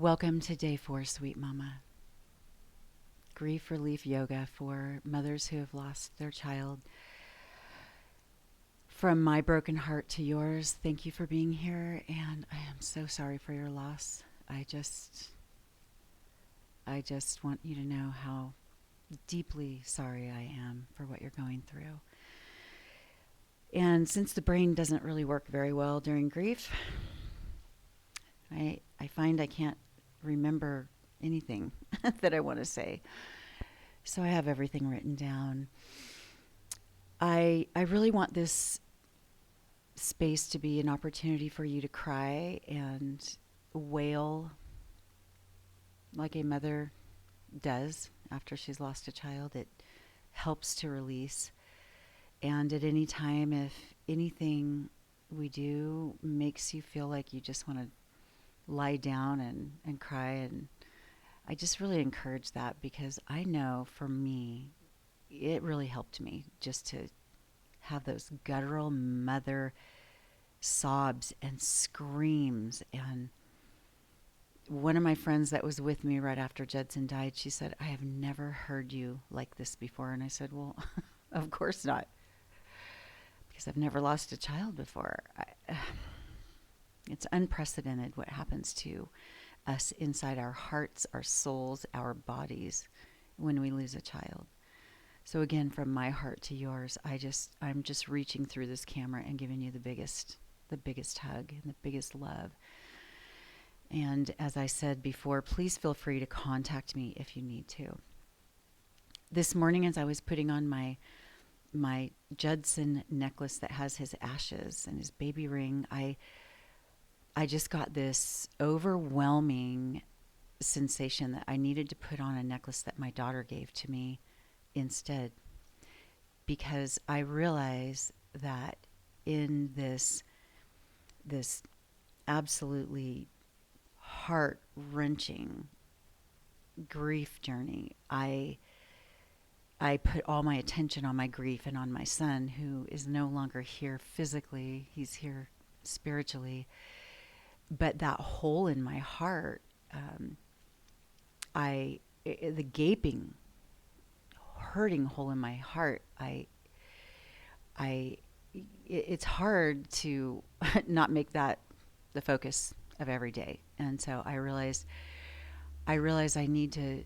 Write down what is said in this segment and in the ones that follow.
Welcome to day 4, sweet mama. Grief relief yoga for mothers who have lost their child. From my broken heart to yours, thank you for being here, and I am so sorry for your loss. I just want you to know how deeply sorry I am for what you're going through. And since the brain doesn't really work very well during grief, I find I can't remember anything that I want to say. So I have everything written down. I really want this space to be an opportunity for you to cry and wail like a mother does after she's lost a child. It helps to release. And at any time, if anything we do makes you feel like you just want to lie down and cry, and I just really encourage that, because I know for me, it really helped me just to have those guttural mother sobs and screams. And one of my friends that was with me right after Judson died, she said, I have never heard you like this before. And I said, well, of course not, because I've never lost a child before. It's unprecedented what happens to us inside our hearts, our souls, our bodies when we lose a child. So again, from my heart to yours, I'm just reaching through this camera and giving you the biggest hug and the biggest love. And as I said before, please feel free to contact me if you need to. This morning, as I was putting on my Judson necklace that has his ashes and his baby ring, I just got this overwhelming sensation that I needed to put on a necklace that my daughter gave to me instead, because I realize that in this absolutely heart-wrenching grief journey, I put all my attention on my grief and on my son, who is no longer here physically. He's here spiritually. But that hole in my heart, the gaping, hurting hole in my heart, it's hard to not make that the focus of every day. And so I realized I need to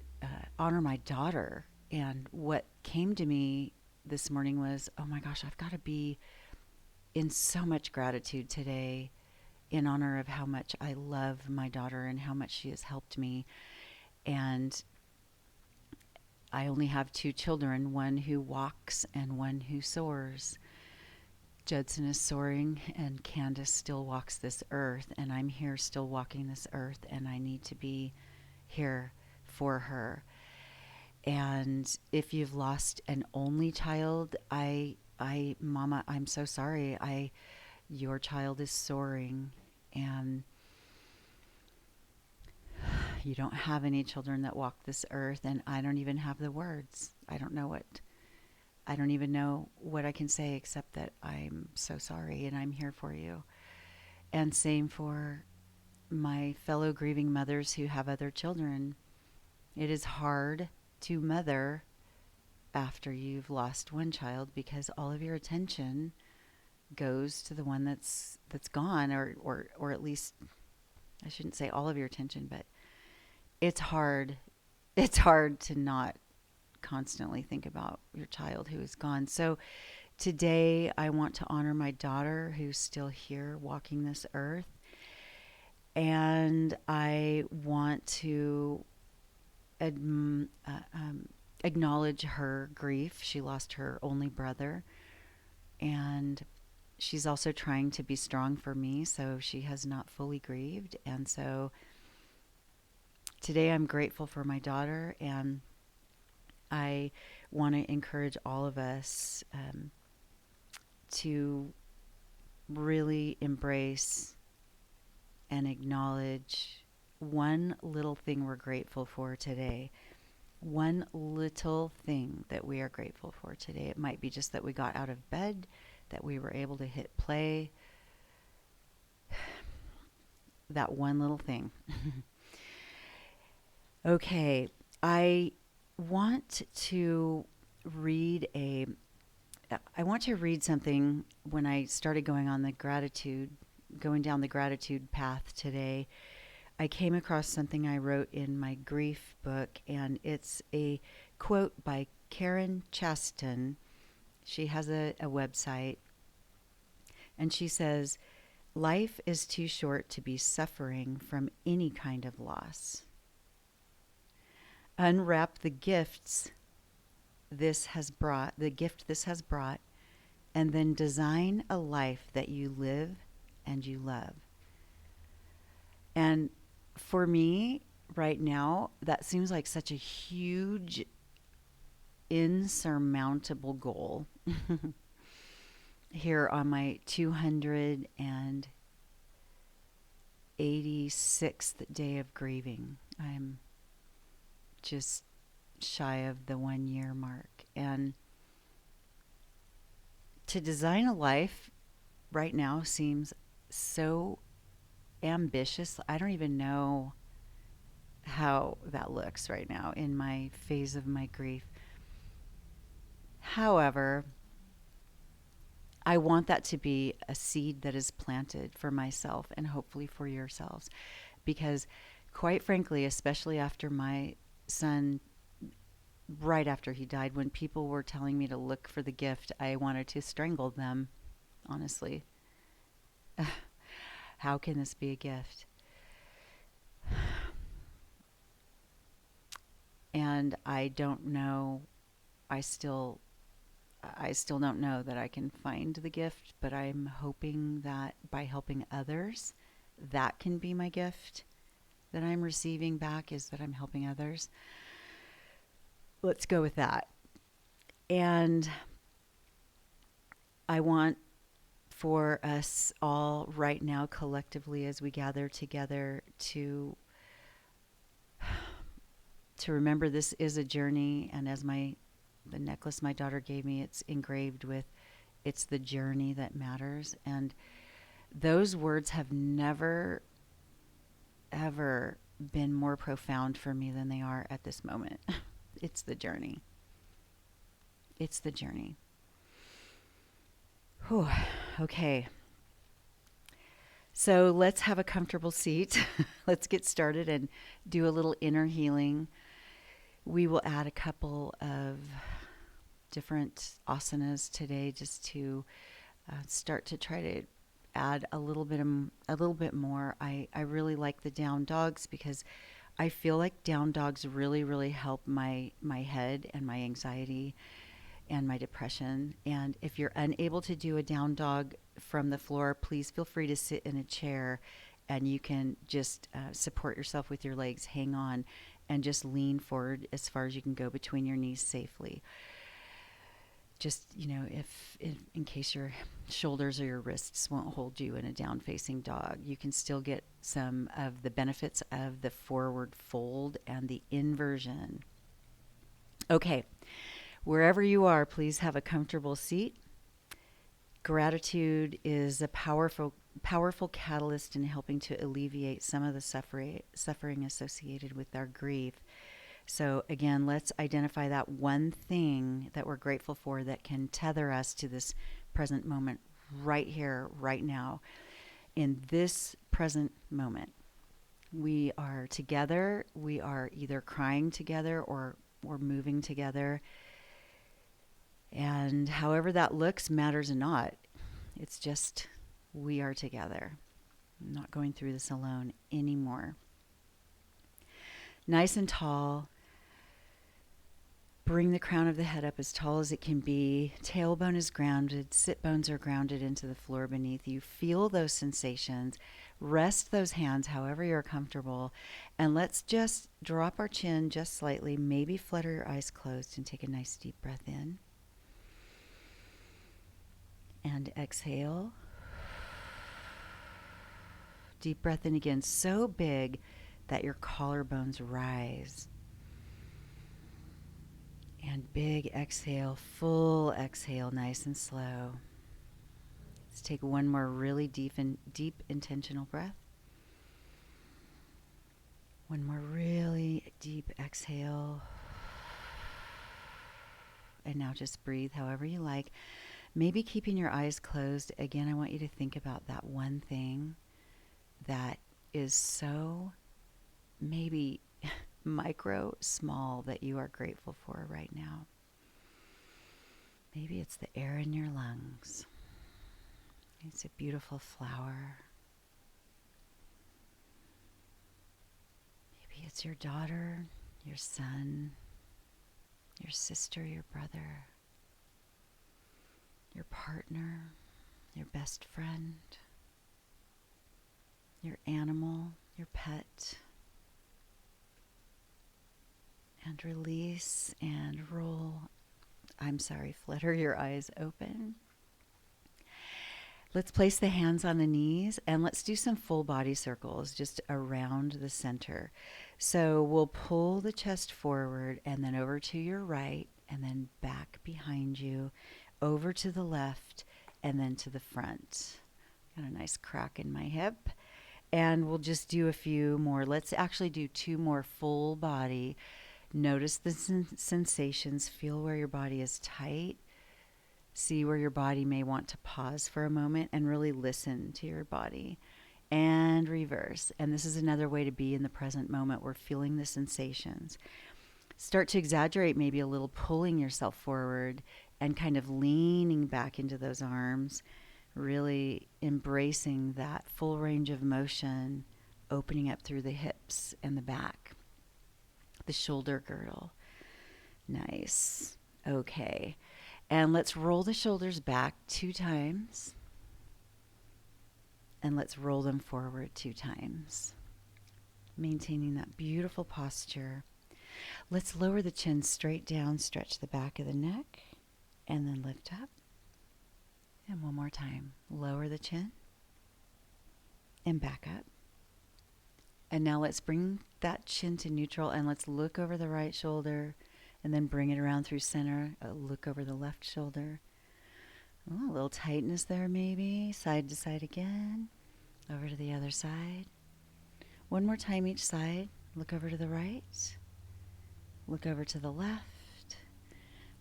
honor my daughter. And what came to me this morning was, oh my gosh, I've got to be in so much gratitude today in honor of how much I love my daughter and how much she has helped me. And I only have 2 children, one who walks and one who soars. Judson is soaring and Candace still walks this earth, and I'm here still walking this earth, and I need to be here for her. And if you've lost an only child, Mama, I'm so sorry. Your child is soaring, and you don't have any children that walk this earth, and I don't even have the words. I don't even know what I can say except that I'm so sorry and I'm here for you. And same for my fellow grieving mothers who have other children. It is hard to mother after you've lost one child, because all of your attention goes to the one that's gone, or at least, I shouldn't say all of your attention, but it's hard to not constantly think about your child who is gone. So today I want to honor my daughter who's still here walking this earth, and I want to acknowledge her grief. She lost her only brother, and she's also trying to be strong for me, so she has not fully grieved. And so today I'm grateful for my daughter, and I want to encourage all of us to really embrace and acknowledge one little thing we're grateful for today. One little thing that we are grateful for today. It might be just that we got out of bed, that we were able to hit play. That one little thing. Okay, I want to read a I want to read something. When I started going down the gratitude path today, I came across something I wrote in my grief book, and it's a quote by Karen Chaston. She has a website, and she says, "Life is too short to be suffering from any kind of loss. Unwrap the gift this has brought, and then design a life that you live and you love." And for me, right now, that seems like such a huge, insurmountable goal here on my 286th day of grieving. I'm just shy of the 1 year mark. And to design a life right now seems so ambitious. I don't even know how that looks right now in my phase of my grief. However, I want that to be a seed that is planted for myself and hopefully for yourselves. Because, quite frankly, especially after my son, right after he died, when people were telling me to look for the gift, I wanted to strangle them, honestly. How can this be a gift? And I don't know. I still I still don't know that I can find the gift, but I'm hoping that by helping others, that can be my gift that I'm receiving back, is that I'm helping others. Let's go with that. And I want for us all right now, collectively, as we gather together, to remember this is a journey. And as the necklace my daughter gave me, it's engraved with, "It's the journey that matters." And those words have never, ever been more profound for me than they are at this moment. It's the journey. It's the journey. Whew. Okay. So let's have a comfortable seat. Let's get started and do a little inner healing. We will add a couple of different asanas today, just to start to try to add a little bit more. I really like the down dogs because I feel like down dogs really, really help my head and my anxiety and my depression. And if you're unable to do a down dog from the floor, please feel free to sit in a chair, and you can just support yourself with your legs, hang on, and just lean forward as far as you can go between your knees safely. Just, if in case your shoulders or your wrists won't hold you in a down facing dog, you can still get some of the benefits of the forward fold and the inversion. Okay, wherever you are, please have a comfortable seat. Gratitude is a powerful catalyst in helping to alleviate some of the suffering associated with our grief. So again, let's identify that one thing that we're grateful for that can tether us to this present moment, right here, right now. In this present moment, we are together. We are either crying together or moving together. And however that looks matters not. It's just we are together. I'm not going through this alone anymore. Nice and tall. Bring the crown of the head up as tall as it can be. Tailbone is grounded. Sit bones are grounded into the floor beneath you. Feel those sensations. Rest those hands however you're comfortable. And let's just drop our chin just slightly. Maybe flutter your eyes closed and take a nice deep breath in. And exhale. Deep breath in again, so big that your collarbones rise. And big exhale, full exhale, nice and slow. Let's take one more really deep intentional breath. One more really deep exhale. And now just breathe however you like. Maybe keeping your eyes closed. Again, I want you to think about that one thing that is so maybe micro small that you are grateful for right now. Maybe it's the air in your lungs. It's a beautiful flower. Maybe it's your daughter, your son, your sister, your brother, your partner, your best friend, your animal, your pet. And release and flutter your eyes open. Let's place the hands on the knees and let's do some full body circles just around the center. So we'll pull the chest forward and then over to your right and then back behind you, over to the left and then to the front. Got a nice crack in my hip. And we'll just do a few more. Let's actually do 2 more full body. Notice the sensations. Feel where your body is tight. See where your body may want to pause for a moment and really listen to your body. And reverse. And this is another way to be in the present moment. We're feeling the sensations. Start to exaggerate, maybe a little, pulling yourself forward and kind of leaning back into those arms. Really embracing that full range of motion, opening up through the hips and the back. The shoulder girdle. Nice. Okay. And let's roll the shoulders back 2 times. And let's roll them forward 2 times. Maintaining that beautiful posture. Let's lower the chin straight down, stretch the back of the neck, and then lift up. And one more time. Lower the chin and back up. And now let's bring that chin to neutral and let's look over the right shoulder and then bring it around through center. Look over the left shoulder. Oh, a little tightness there maybe. Side to side again. Over to the other side. One more time each side. Look over to the right. Look over to the left.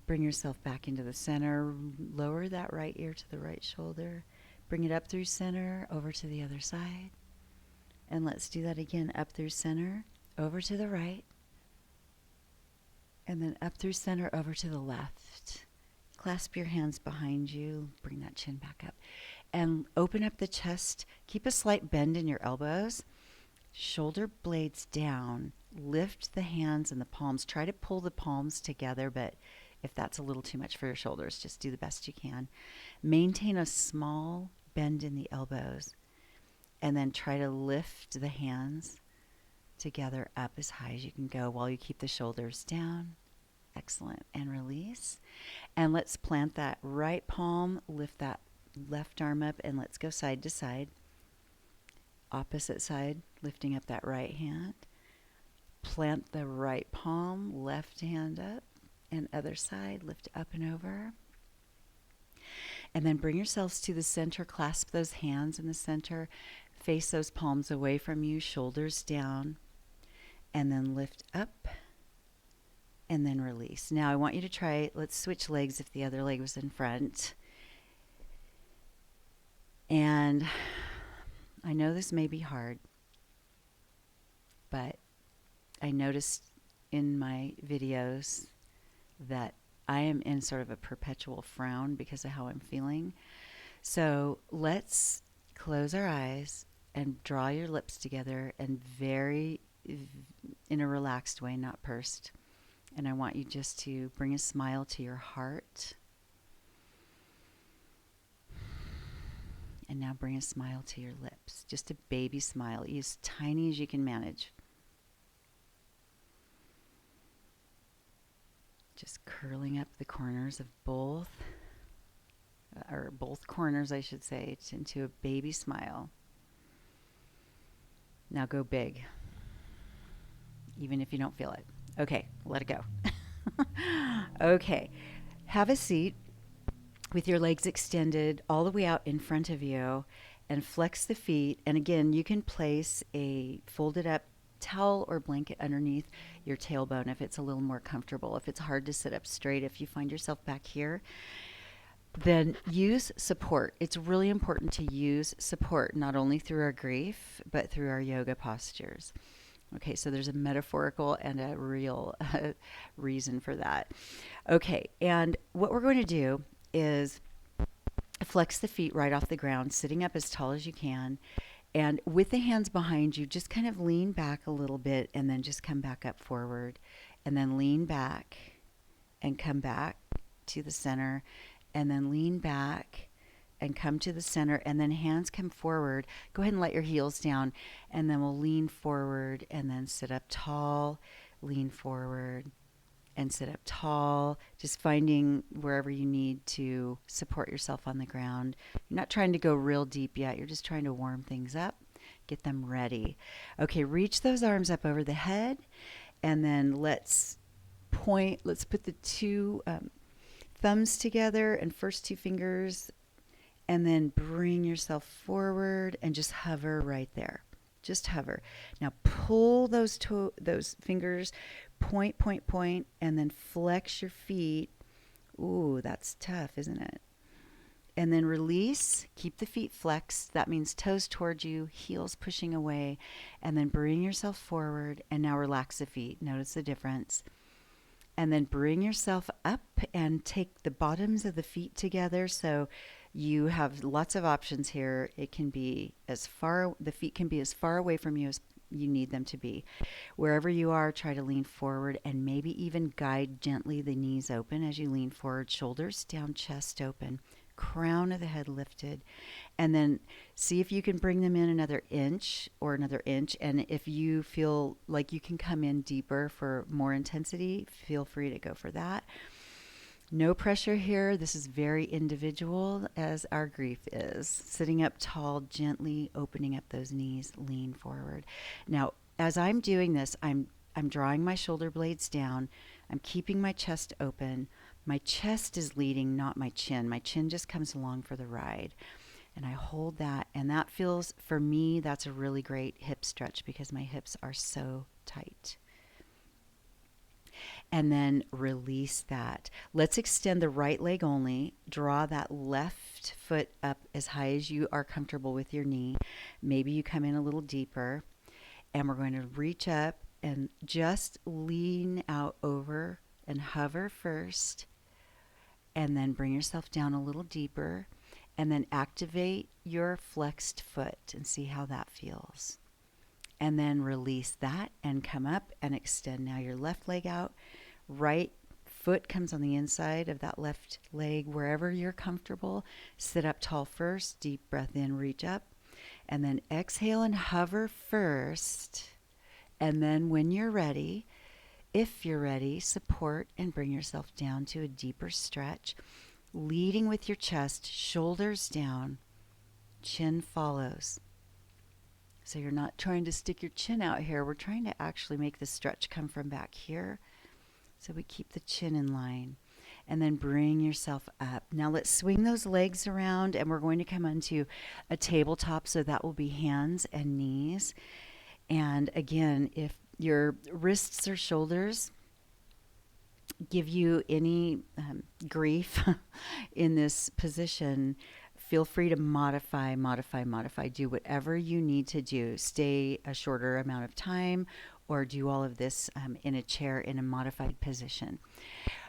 Bring yourself back into the center. Lower that right ear to the right shoulder. Bring it up through center, over to the other side. And let's do that again, up through center, over to the right, and then up through center, over to the left. Clasp your hands behind you, bring that chin back up, and open up the chest. Keep a slight bend in your elbows, shoulder blades down, lift the hands and the palms. Try to pull the palms together, but if that's a little too much for your shoulders, just do the best you can. Maintain a small bend in the elbows. And then try to lift the hands together up as high as you can go while you keep the shoulders down. Excellent. And release. And let's plant that right palm, lift that left arm up, and let's go side to side. Opposite side, lifting up that right hand. Plant the right palm, left hand up, and other side, lift up and over. And then bring yourselves to the center, clasp those hands in the center. Face those palms away from you, shoulders down, and then lift up, and then release. Now I want you to try, let's switch legs if the other leg was in front. And I know this may be hard, but I noticed in my videos that I am in sort of a perpetual frown because of how I'm feeling. So let's close our eyes and draw your lips together and in a relaxed way, not pursed. And I want you just to bring a smile to your heart. And now bring a smile to your lips. Just a baby smile, as tiny as you can manage. Just curling up the corners of both corners, I should say, into a baby smile. Now go big, even if you don't feel it. Okay, let it go. Okay, have a seat with your legs extended all the way out in front of you and flex the feet. And again, you can place a folded up towel or blanket underneath. your tailbone if it's a little more comfortable. If it's hard to sit up straight, if you find yourself back here, then use support. It's really important to use support, not only through our grief, but through our yoga postures. Okay, so there's a metaphorical and a real reason for that. Okay, and what we're going to do is flex the feet right off the ground, sitting up as tall as you can. And with the hands behind you, just kind of lean back a little bit and then just come back up forward. And then lean back and come back to the center. And then lean back and come to the center. And then hands come forward. Go ahead and let your heels down. And then we'll lean forward and then sit up tall, lean forward and sit up tall, just finding wherever you need to support yourself on the ground. You're not trying to go real deep yet. You're just trying to warm things up, get them ready. Okay, reach those arms up over the head, and then let's put the two thumbs together and first two fingers, and then bring yourself forward and just hover right there. Just hover. Now pull those fingers, point, and then flex your feet. Ooh, that's tough, isn't it? And then release. Keep the feet flexed. That means toes towards you, heels pushing away. And then bring yourself forward. And now relax the feet. Notice the difference. And then bring yourself up and take the bottoms of the feet together. So you have lots of options here. It can be the feet can be as far away from you as you need them to be. Wherever you are, try to lean forward and maybe even guide gently the knees open as you lean forward, shoulders down, chest open, crown of the head lifted. And then see if you can bring them in another inch. And if you feel like you can come in deeper for more intensity, feel free to go for that. No pressure here. This is very individual, as our grief is. Sitting up tall, gently opening up those knees, lean forward. Now, as I'm doing this, I'm drawing my shoulder blades down. I'm keeping my chest open. My chest is leading, not my chin. My chin just comes along for the ride. And I hold that, and that feels, for me, that's a really great hip stretch because my hips are so tight. And then release that. Let's extend the right leg only. Draw that left foot up as high as you are comfortable with your knee. Maybe you come in a little deeper. And we're going to reach up and just lean out over and hover first. And then bring yourself down a little deeper. And then activate your flexed foot and see how that feels. And then release that and come up and extend. Now your left leg out. Right foot comes on the inside of that left leg, wherever you're comfortable. Sit up tall first. Deep breath in, reach up. And then exhale and hover first. And then when you're ready, if you're ready, support and bring yourself down to a deeper stretch. Leading with your chest, shoulders down, chin follows. So you're not trying to stick your chin out here. We're trying to actually make the stretch come from back here. So we keep the chin in line. And then bring yourself up. Now let's swing those legs around, and we're going to come onto a tabletop. So that will be hands and knees. And again, if your wrists or shoulders give you any grief in this position, feel free to modify. Do whatever you need to do. Stay a shorter amount of time or do all of this in a chair in a modified position.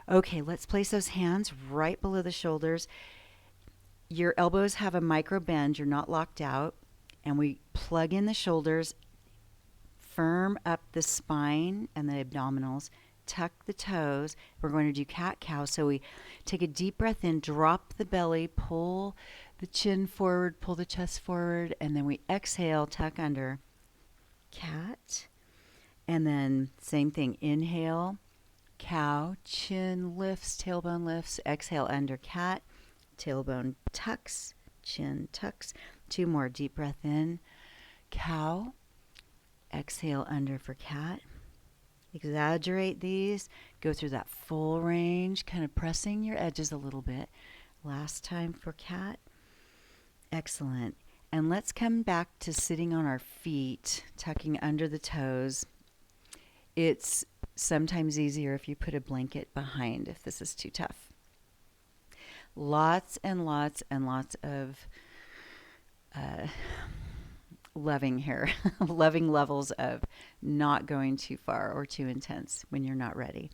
Okay, let's place those hands right below the shoulders. Your elbows have a micro bend. You're not locked out. And we plug in the shoulders, firm up the spine and the abdominals, tuck the toes. We're going to do cat-cow. So we take a deep breath in, drop the belly, pull the chin forward, pull the chest forward, and then we exhale, tuck under, cat. And then same thing, inhale, cow, chin lifts, tailbone lifts, exhale under, cat, tailbone tucks, chin tucks. 2 more, deep breath in, cow, exhale under for cat. Exaggerate these, go through that full range, kind of pressing your edges a little bit. Last time for cat. Excellent. And let's come back to sitting on our feet, tucking under the toes. It's sometimes easier if you put a blanket behind if this is too tough. Lots and lots and lots of uh, loving here, loving levels of not going too far or too intense when you're not ready.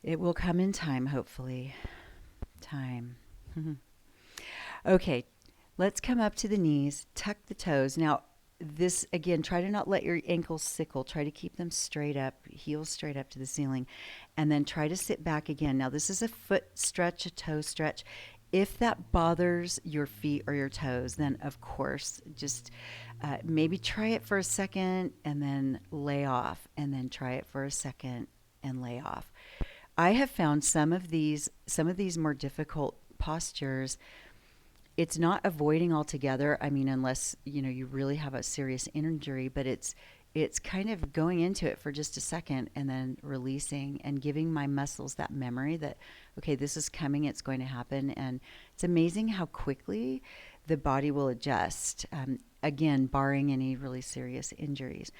It will come in time, hopefully. Time. Okay, let's come up to the knees, tuck the toes. Now, this again, try to not let your ankles sickle. Try to keep them straight up, heels straight up to the ceiling, and then try to sit back again. Now, this is a foot stretch, a toe stretch. If that bothers your feet or your toes, then of course, just maybe try it for a second and then lay off, and then try it for a second and lay off. I have found some of these more difficult postures, it's not avoiding altogether. I mean, unless, you really have a serious injury, but it's kind of going into it for just a second and then releasing and giving my muscles that memory that, okay, this is coming, it's going to happen. And it's amazing how quickly the body will adjust, again, barring any really serious injuries.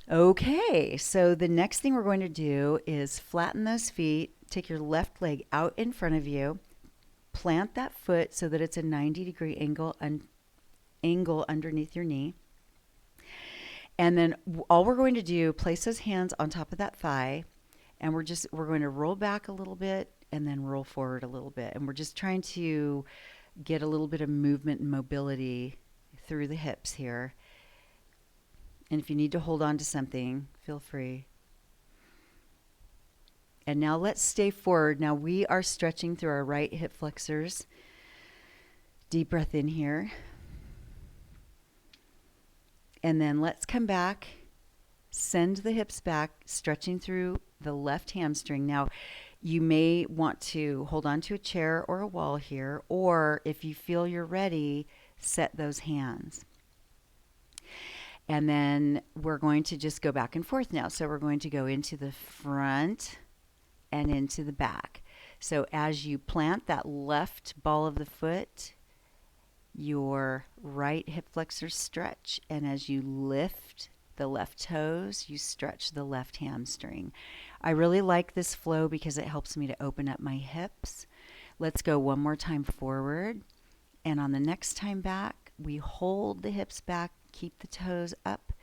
Okay, so the next thing we're going to do is flatten those feet, take your left leg out in front of you, plant that foot so that it's a 90-degree angle underneath your knee. And then all we're going to do, place those hands on top of that thigh, and we're going to roll back a little bit and then roll forward a little bit. And we're just trying to get a little bit of movement and mobility through the hips here. And if you need to hold on to something, feel free. And now let's stay forward. Now we are stretching through our right hip flexors. Deep breath in here. And then let's come back, send the hips back, stretching through the left hamstring. Now, you may want to hold on to a chair or a wall here, or if you feel you're ready, set those hands. And then we're going to just go back and forth now. So we're going to go into the front and into the back. So as you plant that left ball of the foot, your right hip flexors stretch, and as you lift the left toes, you stretch the left hamstring. I really like this flow because it helps me to open up my hips. Let's go one more time forward, and on the next time back, we hold the hips back, keep the toes up,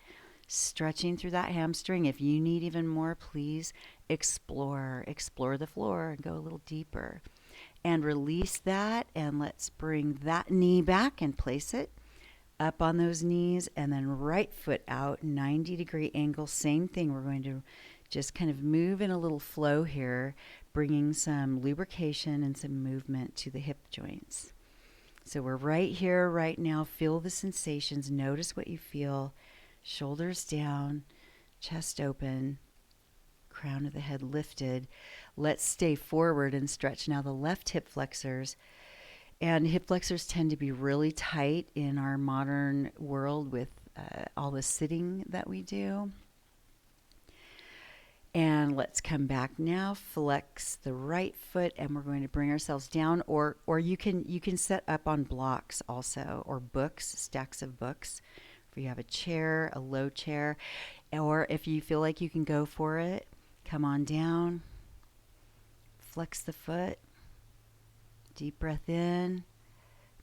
stretching through that hamstring. If you need even more, please explore the floor and go a little deeper. And release that, and let's bring that knee back and place it up on those knees, and then right foot out, 90-degree angle, same thing. We're going to just kind of move in a little flow here, bringing some lubrication and some movement to the hip joints. So we're right here, right now. Feel the sensations. Notice what you feel. Shoulders down, chest open, crown of the head lifted. Let's stay forward and stretch now the left hip flexors. And hip flexors tend to be really tight in our modern world with all the sitting that we do. And let's come back now, flex the right foot, and we're going to bring ourselves down, or you can set up on blocks also, or books, stacks of books. If you have a chair, a low chair, or if you feel like you can go for it, come on down, flex the foot, deep breath in,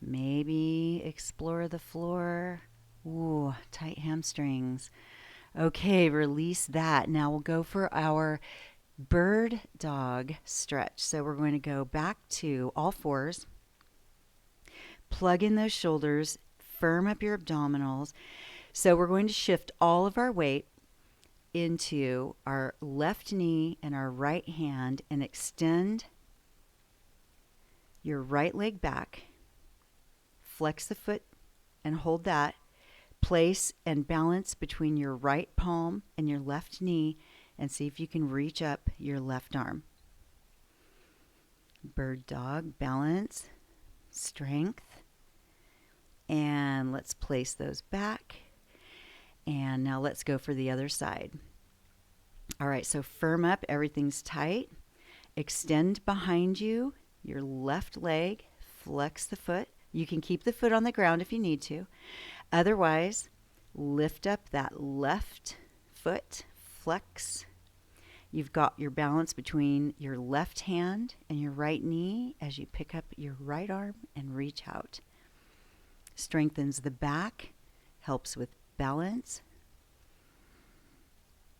maybe explore the floor. Ooh, tight hamstrings. Okay, release that. Now we'll go for our bird dog stretch. So we're going to go back to all fours, plug in those shoulders, firm up your abdominals. So we're going to shift all of our weight into our left knee and our right hand and extend your right leg back. Flex the foot and hold that. Place and balance between your right palm and your left knee and see if you can reach up your left arm. Bird dog, balance, strength. And let's place those back. And now let's go for the other side. All right, so firm up, everything's tight. Extend behind you, your left leg, flex the foot. You can keep the foot on the ground if you need to. Otherwise, lift up that left foot, flex, You've got your balance between your left hand and your right knee as you pick up your right arm and reach out. Strengthens the back, helps with balance.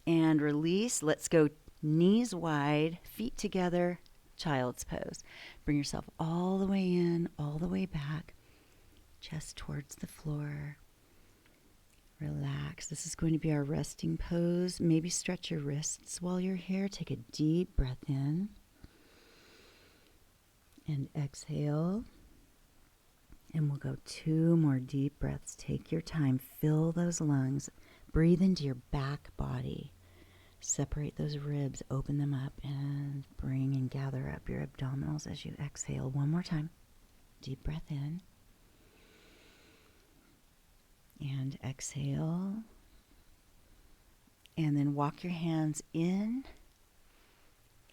And release. Let's go knees wide, feet together, child's pose. Bring yourself all the way in, all the way back, chest towards the floor. Relax. This is going to be our resting pose. Maybe stretch your wrists while you're here. Take a deep breath in and exhale. And we'll go 2 more deep breaths. Take your time. Fill those lungs. Breathe into your back body. Separate those ribs. Open them up and bring and gather up your abdominals as you exhale. One more time. Deep breath in. And exhale. And then walk your hands in.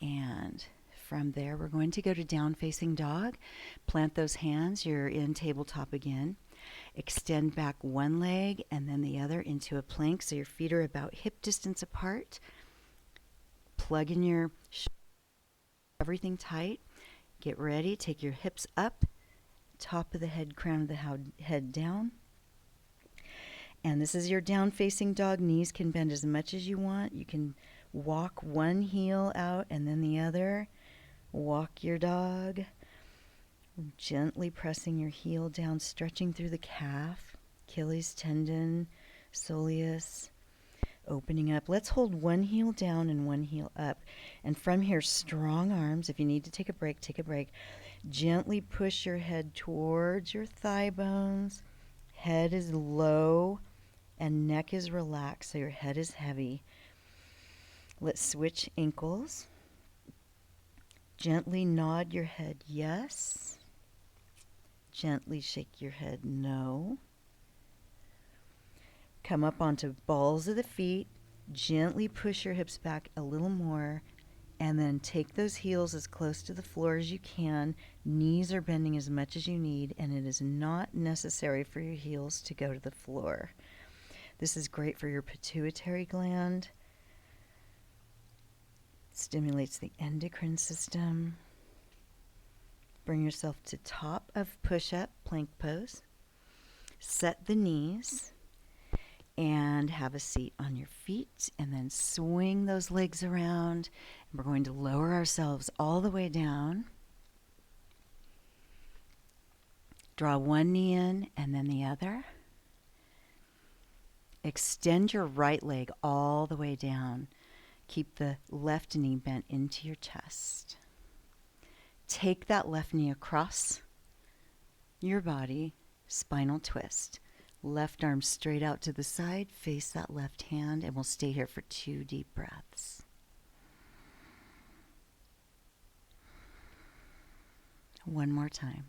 And from there, we're going to go to down facing dog. Plant those hands. You're in tabletop again. Extend back one leg and then the other into a plank. So your feet are about hip distance apart. Plug in your everything tight. Get ready. Take your hips up. Top of the head, crown of the head down. And this is your down-facing dog. Knees can bend as much as you want. You can walk one heel out and then the other. Walk your dog. Gently pressing your heel down, stretching through the calf, Achilles tendon, soleus. Opening up. Let's hold one heel down and one heel up. And from here, strong arms. If you need to take a break, take a break. Gently push your head towards your thigh bones. Head is low and neck is relaxed, so your head is heavy. Let's switch ankles. Gently nod your head yes. Gently shake your head no. Come up onto balls of the feet. Gently push your hips back a little more. And then take those heels as close to the floor as you can. Knees are bending as much as you need, and it is not necessary for your heels to go to the floor. This is great for your pituitary gland. Stimulates the endocrine system. Bring yourself to top of push-up, plank pose. Set the knees and have a seat on your feet, and then swing those legs around. And we're going to lower ourselves all the way down. Draw one knee in and then the other. Extend your right leg all the way down. Keep the left knee bent into your chest. Take that left knee across your body, spinal twist. Left arm straight out to the side, face that left hand, and we'll stay here for 2 deep breaths. One more time.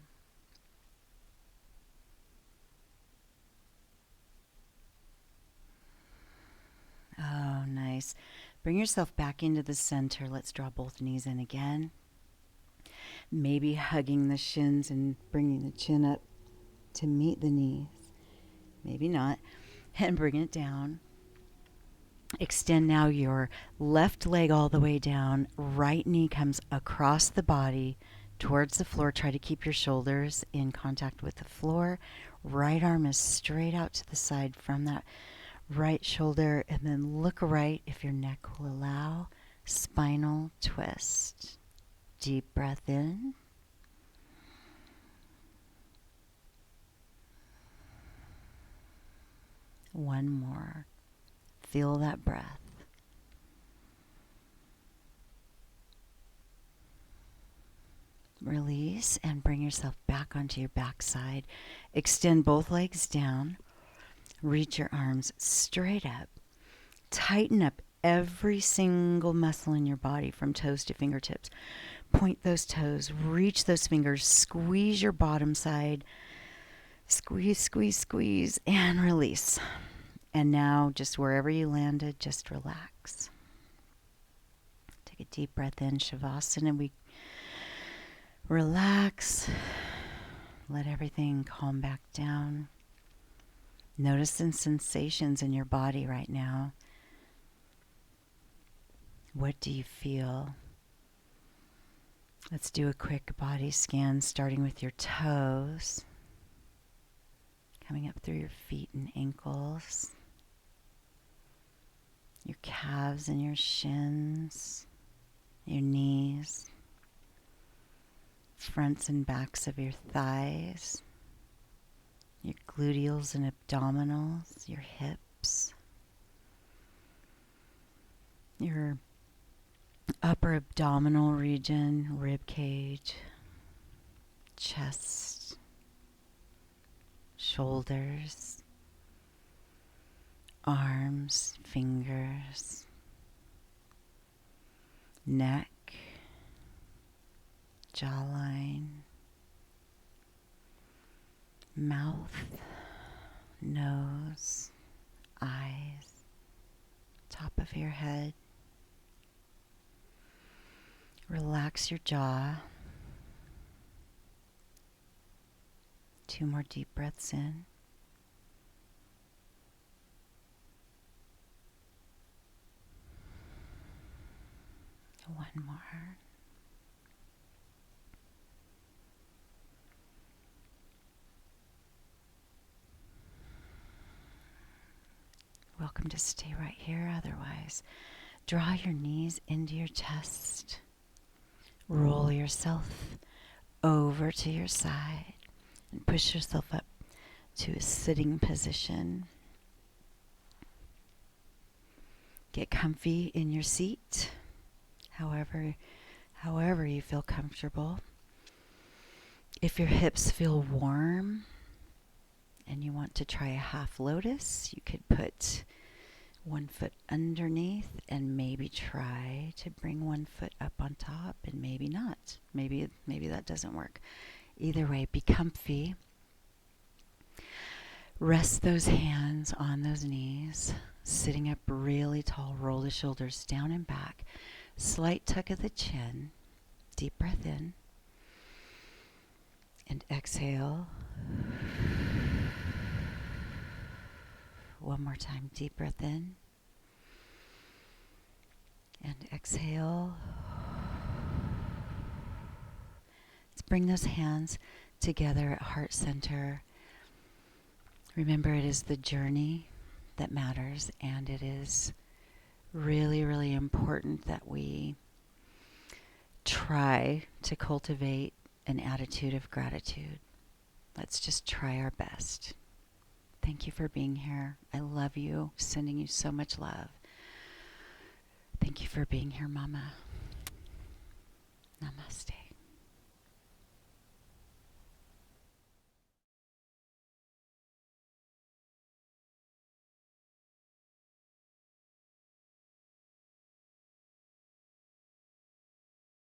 Oh, nice. Bring yourself back into the center. Let's draw both knees in again. Maybe hugging the shins and bringing the chin up to meet the knees. Maybe not. And bring it down. Extend now your left leg all the way down. Right knee comes across the body towards the floor. Try to keep your shoulders in contact with the floor. Right arm is straight out to the side from that right shoulder. And then look right if your neck will allow. Spinal twist. Deep breath in. One more. Feel that breath. Release and bring yourself back onto your backside. Extend both legs down. Reach your arms straight up. Tighten up every single muscle in your body from toes to fingertips. Point those toes. Reach those fingers. Squeeze your bottom side. Squeeze, squeeze, squeeze, and release. And now, just wherever you landed, just relax. Take a deep breath in, Shavasana. We relax. Let everything calm back down. Notice the sensations in your body right now. What do you feel? Let's do a quick body scan starting with your toes, coming up through your feet and ankles, your calves and your shins, your knees, fronts and backs of your thighs, your gluteals and abdominals, your hips, your upper abdominal region, rib cage, chest, shoulders, arms, fingers, neck, jawline, mouth, nose, eyes, top of your head. Relax your jaw. 2 more deep breaths in. One more. Welcome to stay right here. Otherwise, draw your knees into your chest. Roll yourself over to your side and push yourself up to a sitting position. Get comfy in your seat, however you feel comfortable. If your hips feel warm and you want to try a half lotus, you could put 1 foot underneath and maybe try to bring 1 foot up on top, and maybe not. Maybe that doesn't work. Either way, be comfy. Rest those hands on those knees, sitting up really tall. Roll the shoulders down and back. Slight tuck of the chin. Deep breath in. And exhale. One more time. Deep breath in. And exhale. Let's bring those hands together at heart center. Remember, it is the journey that matters, and it is really, really important that we try to cultivate an attitude of gratitude. Let's just try our best. Thank you for being here. I love you. Sending you so much love. Thank you for being here, Mama.